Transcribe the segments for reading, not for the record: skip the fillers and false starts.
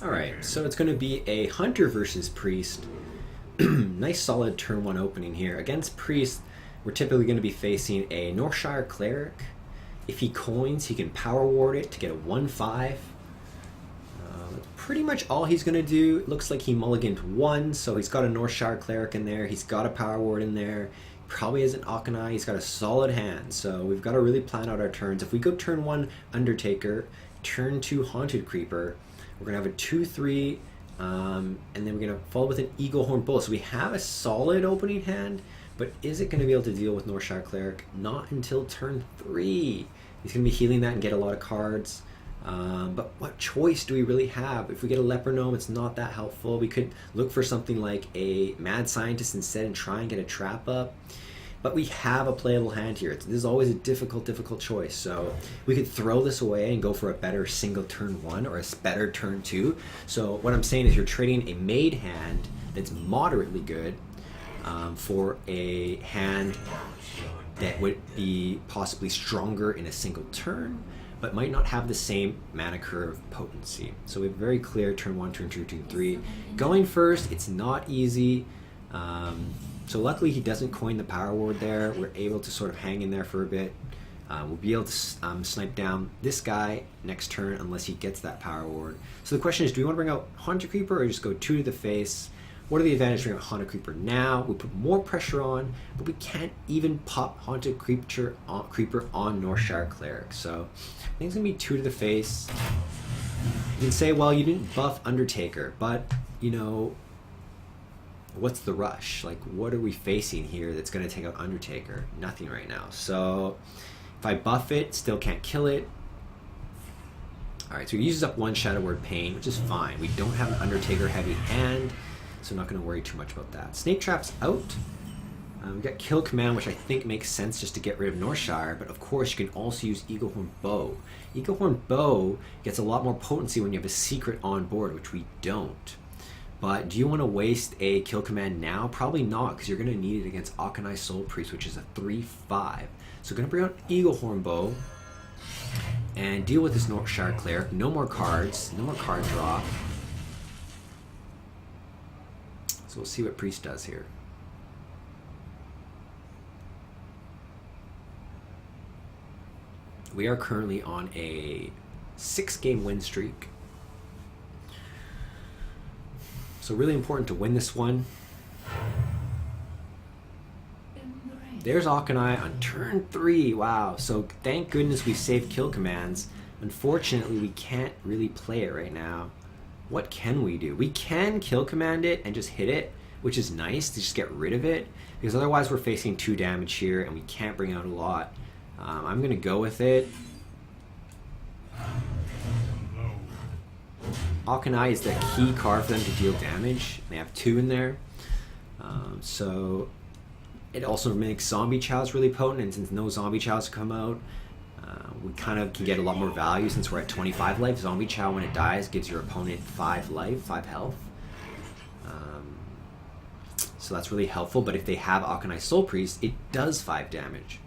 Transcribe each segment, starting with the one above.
Alright, so it's going to be a Hunter versus Priest. Nice solid turn 1 opening here. Against Priest, we're typically going to be facing a Northshire Cleric. If he coins, he can Power Ward it to get a 1-5. That's pretty much all he's going to do. It looks like he mulliganed 1, so he's got a Northshire Cleric in there. He's got a Power Ward in there. Probably has an Akanai. He's got a solid hand, so we've got to really plan out our turns. If we go turn 1 Undertaker, turn 2 Haunted Creeper, we're going to have a 2-3, and then we're going to follow with an Eaglehorn Bull. So we have a solid opening hand, but is it going to be able to deal with Northshire Cleric? Not until turn 3. He's going to be healing that and get a lot of cards. But what choice do we really have? If we get a Leper Gnome, it's not that helpful. We could look for something like a Mad Scientist instead and try and get a trap up. But we have a playable hand here. This is always a difficult choice. So we could throw this away and go for a better single turn 1 or a better turn 2. So what I'm saying is you're trading a made hand that's moderately good for a hand that would be possibly stronger in a single turn, but might not have the same mana curve potency. So we have very clear turn 1, turn 2, turn 3. Going first, it's not easy. So luckily he doesn't coin the Power Ward there. We're able to sort of hang in there for a bit. We'll be able to snipe down this guy next turn unless he gets that Power Ward. So the question is, do we want to bring out Haunted Creeper or just go 2 to the face? What are the advantages of bringing out Haunted Creeper now? We put more pressure on, but we can't even pop Haunted Creeper on Northshire Cleric. So I think it's going to be 2 to the face. You can say, well, you didn't buff Undertaker, but, you know, what's the rush? Like, what are we facing here that's going to take out Undertaker? Nothing right now. So if I buff it, still can't kill it. Alright, so he uses up 1 Shadow Word Pain, which is fine. We don't have an Undertaker heavy hand, so I'm not going to worry too much about that. Snake Trap's out. We got Kill Command, which I think makes sense just to get rid of Northshire, but of course you can also use Eaglehorn Bow. Eaglehorn Bow gets a lot more potency when you have a secret on board, which we don't. But do you want to waste a Kill Command now? Probably not, because you're going to need it against Akanai Soul Priest, which is a 3-5. So we're going to bring out Eaglehorn Bow and deal with this Northshire Cleric. No more cards, no more card draw. So we'll see what Priest does here. We are currently on a 6-game win streak. So really important to win this one. There's Akanai on turn 3. Wow. So thank goodness we saved kill commands. Unfortunately, we can't really play it right now. What can we do? We can kill command it and just hit it, which is nice to just get rid of it, because otherwise we're facing 2 damage here and we can't bring out a lot. I'm going to go with it. Akanai is the key card for them to deal damage. They have 2 in there. So it also makes Zombie Chow's really potent, and since no Zombie Chows come out, we kind of can get a lot more value since we're at 25 life. Zombie Chow, when it dies, gives your opponent 5 life, 5 health. So that's really helpful, but if they have Akanai Soul Priest, it does 5 damage.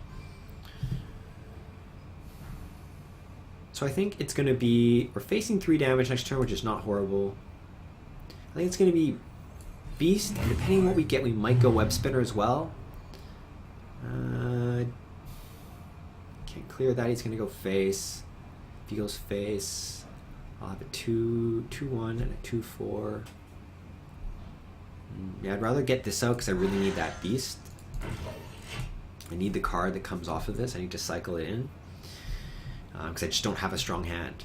So I think it's going to be, we're facing 3 damage next turn, which is not horrible. I think it's going to be Beast, and depending on what we get, we might go Web Spinner as well. Can't clear that, he's going to go face. If he goes face, I'll have a 2-1 and a 2-4. Yeah, I'd rather get this out because I really need that Beast. I need the card that comes off of this. I need to cycle it in. Because I just don't have a strong hand.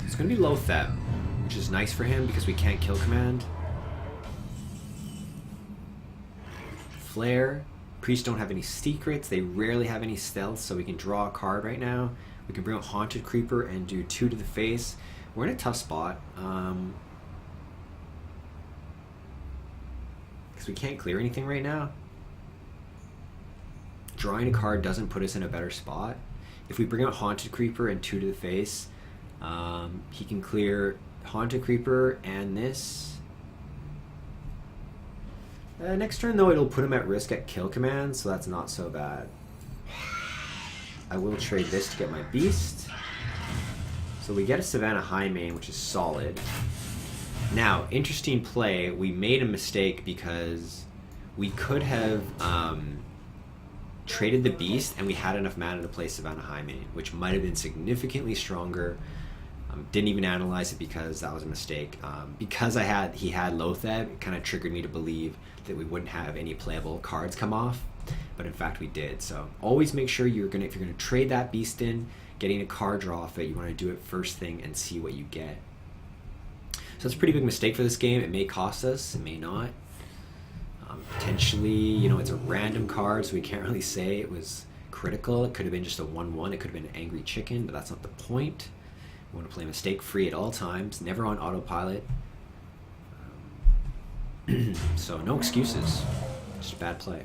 It's going to be low Feb, which is nice for him because we can't kill command. Flare. Priests don't have any secrets. They rarely have any stealth, so we can draw a card right now. We can bring out Haunted Creeper and do 2 to the face. We're in a tough spot. Because we can't clear anything right now. Drawing a card doesn't put us in a better spot. If we bring out Haunted Creeper and 2 to the face, He can clear Haunted Creeper and this. Next turn, though, it'll put him at risk at kill command, so that's not so bad. I will trade this to get my beast. So we get a Savannah Highmane, which is solid. Now, interesting play. We made a mistake because we could have traded the beast and we had enough mana to play Savannah Highmane, which might have been significantly stronger. Didn't even analyze it because that was a mistake. Because he had Lotheb, it kind of triggered me to believe that we wouldn't have any playable cards come off, but in fact we did. So always make sure if you're gonna trade that beast in, getting a card draw off it, you want to do it first thing and see what you get. So it's a pretty big mistake for this game. It may cost us, it may not. Potentially, you know, it's a random card, so we can't really say it was critical. It could have been just a 1/1. It could have been an Angry Chicken, but that's not the point. We want to play mistake-free at all times, never on autopilot. So no excuses, just a bad play.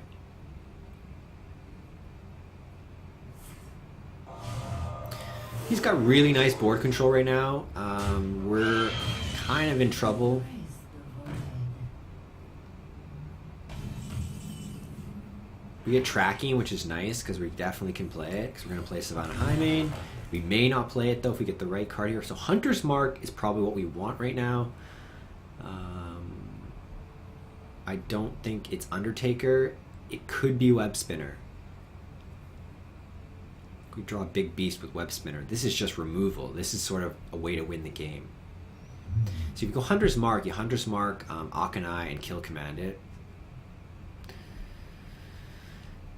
He's got really nice board control right now. We're kind of in trouble. We get tracking, which is nice because we definitely can play it because we're going to play Savannah Highmane. We may not play it though if we get the right card here. So Hunter's Mark is probably what we want right now. I don't think it's Undertaker. It could be Web Spinner. We draw a big beast with Web Spinner. This is just removal. This is sort of a way to win the game. So if you go Hunter's Mark, you Hunter's Mark Akanai and kill command it.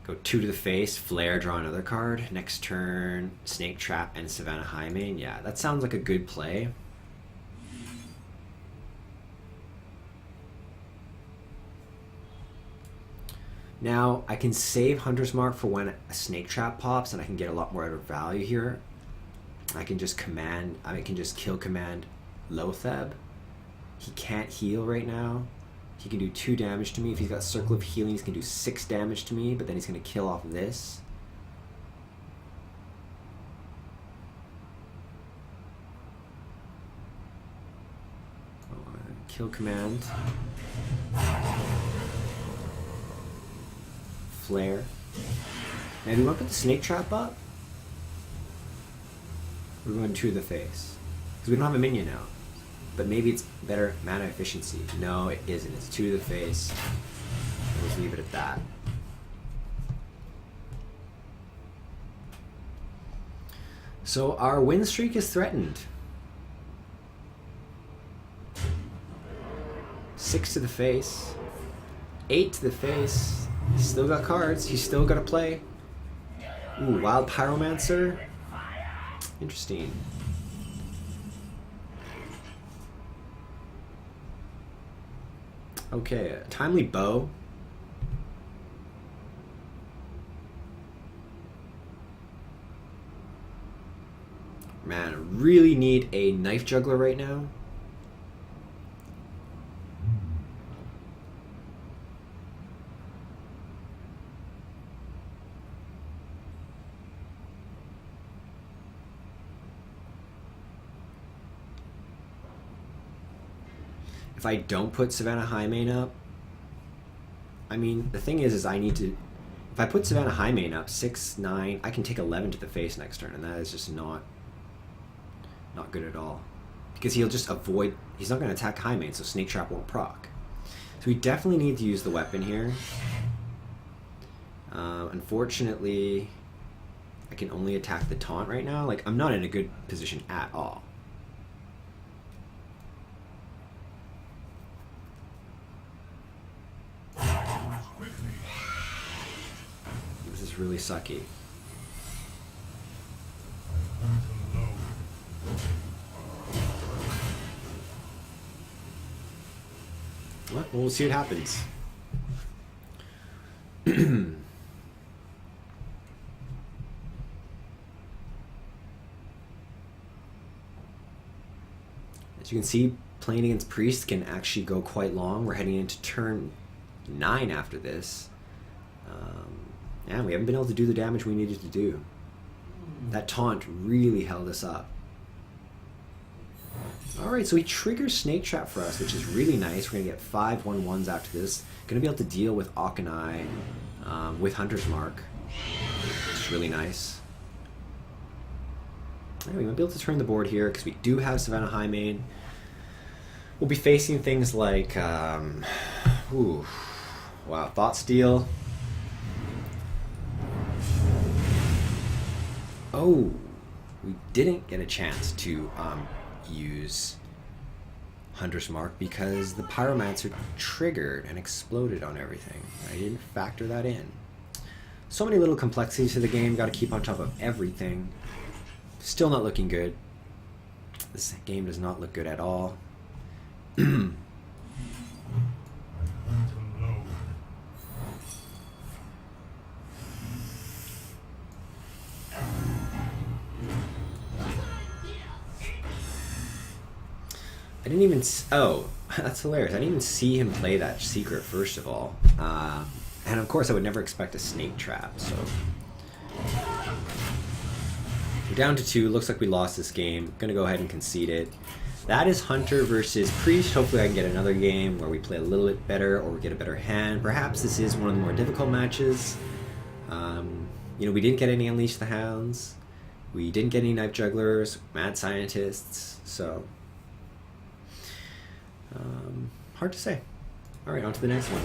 Go 2 to the face, Flare, draw another card. Next turn, Snake Trap and Savannah Highmane. Yeah, that sounds like a good play. Now, I can save Hunter's Mark for when a Snake Trap pops, and I can get a lot more out of value here. I can just kill command Lotheb. He can't heal right now. He can do 2 damage to me. If he's got Circle of Healing, he can do 6 damage to me, but then he's going to kill off this. Kill command. Flare. Now, do we want to put the Snake Trap up? We're going 2 to the face. Because we don't have a minion now. But maybe it's better mana efficiency. No, it isn't. It's 2 to the face. We'll just leave it at that. So our win streak is threatened. 6 to the face. 8 to the face. He's still got cards. He's still got to play. Ooh, Wild Pyromancer. Interesting. Okay, Timely Bow. Man, I really need a Knife Juggler right now. If I don't put Savannah Highmane up, I mean, the thing is I need to, if I put Savannah Highmane up, 6, 9, I can take 11 to the face next turn, and that is just not good at all. Because he'll just avoid, he's not going to attack Highmane, so Snake Trap won't proc. So we definitely need to use the weapon here. Unfortunately, I can only attack the taunt right now. Like, I'm not in a good position at all. This is really sucky. Well, we'll see what happens. As you can see, playing against Priest can actually go quite long. We're heading into turn 9 after this. Yeah, we haven't been able to do the damage we needed to do. That taunt really held us up. Alright, so he triggers Snake Trap for us, which is really nice. We're going to get 5 1/1s after this. Going to be able to deal with Akanai with Hunter's Mark. It's really nice. Right, we might be able to turn the board here because we do have Savannah Highmane. We'll be facing things like, ooh, wow, Thought Steal. Oh, we didn't get a chance to use Hunter's Mark because the Pyromancer triggered and exploded on everything. I didn't factor that in. So many little complexities to the game, got to keep on top of everything. Still not looking good. This game does not look good at all. I didn't even... Oh, that's hilarious. I didn't even see him play that secret, first of all. And of course, I would never expect a Snake Trap, so... We're down to 2. Looks like we lost this game. Gonna go ahead and concede it. That is Hunter versus Priest. Hopefully I can get another game where we play a little bit better or we get a better hand. Perhaps this is one of the more difficult matches. You know, we didn't get any Unleash the Hounds. We didn't get any Knife Jugglers, Mad Scientists, so... hard to say. Alright, on to the next one.